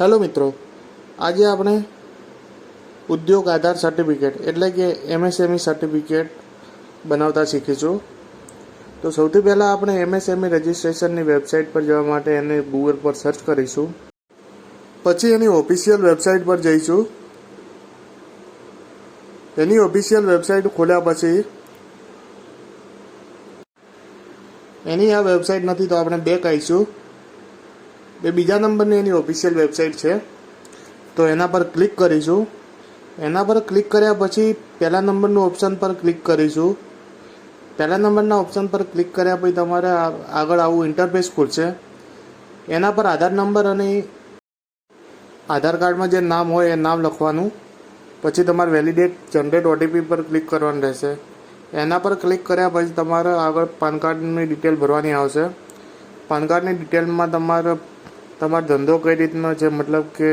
Hello મિત્રો, આજે આપણે ઉદ્યોગ આધાર સર્ટિફિકેટ એટલે કે એમએસએમઈ સર્ટિફિકેટ બનાવતા શીખીશું. તો સૌથી પહેલાં આપણે એમએસએમઈ રજિસ્ટ્રેશનની વેબસાઇટ પર જવા માટે એને ગૂગલ પર સર્ચ કરીશું. પછી એની ઓફિશિયલ વેબસાઇટ પર જઈશું. એની ઓફિશિયલ વેબસાઇટ ખોલ્યા પછી એની આ વેબસાઇટ નથી તો આપણે બેક આવીશું. બીજા નંબરની એની ઓફિશિયલ વેબસાઇટ છે, તો એના પર ક્લિક કરીશું. એના પર ક્લિક કર્યા પછી પહેલા નંબરનું ઓપ્શન પર ક્લિક કરીશું. પહેલા નંબરના ઓપ્શન પર ક્લિક કર્યા પછી તમારે આગળ આવું ઇન્ટરફેસ ખુલશે. એના પર આધાર નંબર અને આધાર કાર્ડમાં જે નામ હોય એ નામ લખવાનું. પછી તમારે વેલિડેટ જનરેટ ઓટીપી પર ક્લિક કરવાનું રહેશે. એના પર ક્લિક કર્યા પછી તમારે આગળ પાન કાર્ડની ડિટેલ ભરવાની આવશે. પાન કાર્ડની ડિટેલમાં તમારો ધંધો કઈ રીતનો છે, મતલબ કે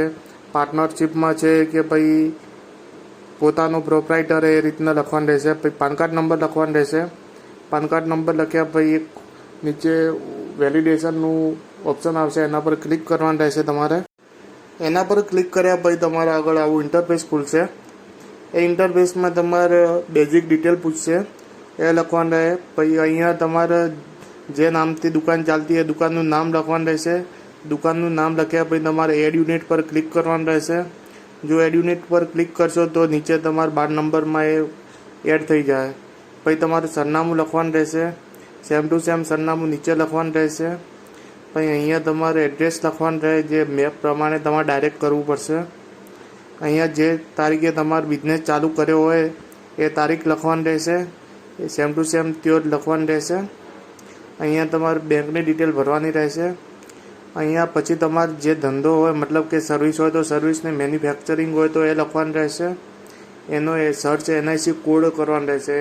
પાર્ટનરશિપમાં છે કે ભાઈ પોતાનો પ્રોપ્રાઇટર એ રીતના લખવાનું રહેશે. પછી પાન કાર્ડ નંબર લખવાનો રહેશે. પાન કાર્ડ નંબર લખ્યા પછી એક નીચે વેલિડેશનનું ઓપ્શન આવશે, એના પર ક્લિક કરવાનું રહેશે તમારે. એના પર ક્લિક કર્યા પછી તમારે આગળ આવું ઇન્ટરફેસ ખુલશે. એ ઇન્ટરફેસમાં તમારે બેઝિક ડિટેલ પૂછશે, એ લખવાનું રહે. પછી અહીંયા તમારે જે નામથી દુકાન ચાલતી એ દુકાનનું નામ લખવાનું રહેશે. દુકાનનું નામ લખ્યા પછી તમારે એડ યુનિટ પર ક્લિક કરવાનું રહેશે. જો એડ યુનિટ પર ક્લિક કરશો તો નીચે તમારે 12 નંબરમાં એ એડ થઈ જાય. પછી તમારે સરનામું લખવાનું રહેશે. સેમ ટુ સેમ સરનામું નીચે લખવાનું રહેશે. પછી અહીંયા તમારે એડ્રેસ લખવાનું રહે, જે મેપ પ્રમાણે તમારે ડાયરેક્ટ કરવું પડશે. અહીંયા જે તારીખે તમારે બિઝનેસ ચાલુ કર્યો હોય એ તારીખ લખવાની રહેશે. એ સેમ ટુ સેમ ત્યો જ લખવાનું રહેશે. અહીંયા તમારે બેંકની ડિટેલ ભરવાની રહેશે. અહીંયા પછી તમારે જે ધંધો હોય, મતલબ કે સર્વિસ હોય તો સર્વિસને, મેન્યુફેક્ચરિંગ હોય તો એ લખવાનું રહેશે. એનો એ સર્ચ એનઆઈસી કોડ કરવાનો રહેશે.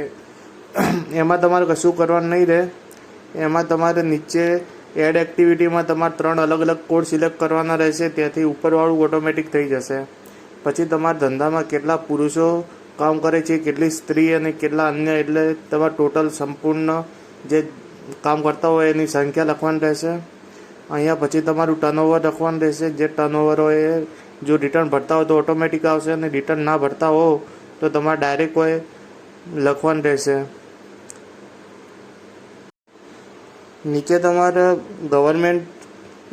એમાં તમારે કશું કરવાનું નહીં રહે. એમાં તમારે નીચે એડ એક્ટિવિટીમાં તમારે 3 અલગ અલગ કોડ સિલેક્ટ કરવાના રહેશે. ત્યાંથી ઉપરવાળું ઓટોમેટિક થઈ જશે. પછી તમારા ધંધામાં કેટલા પુરુષો કામ કરે છે, કેટલી સ્ત્રી અને કેટલા અન્ય, એટલે તમારે ટોટલ સંપૂર્ણ જે કામ કરતા હોય એની સંખ્યા લખવાની રહેશે. અહીંયા પછી તમારું ટર્નઓવર લખવાનું રહેશે. જે ટર્નઓવર હોય એ જો રિટર્ન ભરતા હોય તો ઓટોમેટિક આવશે, અને રિટર્ન ના ભરતા હો તો તમારે ડાયરેક્ટ હોય લખવાનું રહેશે. નીચે તમારે ગવર્મેન્ટ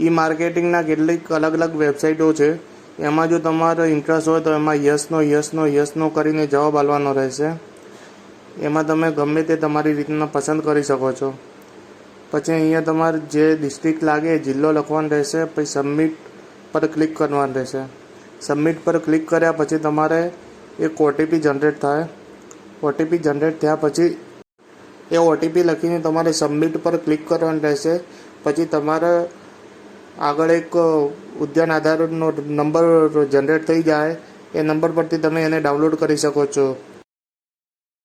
ઈ માર્કેટિંગના કેટલીક અલગ અલગ વેબસાઇટો છે. એમાં જો તમારો ઇન્ટરેસ્ટ હોય તો એમાં યસનો કરીને જવાબ આપવાનો રહેશે. એમાં તમે ગમે તે તમારી રીતના પસંદ કરી શકો છો. પછી અહીંયા તમારે જે ડિસ્ટ્રિક્ટ લાગે એ જિલ્લો લખવાનો રહેશે. પછી સબમિટ પર ક્લિક કરવાનું રહેશે. સબમિટ પર ક્લિક કર્યા પછી તમારે એક ઓટીપી જનરેટ થાય. ઓટીપી જનરેટ થયા પછી એ ઓટીપી લખીને તમારે સબમિટ પર ક્લિક કરવાનું રહેશે. પછી તમારે આગળ એક ઉદ્યાન આધારનો નંબર જનરેટ થઈ જાય. એ નંબર પરથી તમે એને ડાઉનલોડ કરી શકો છો.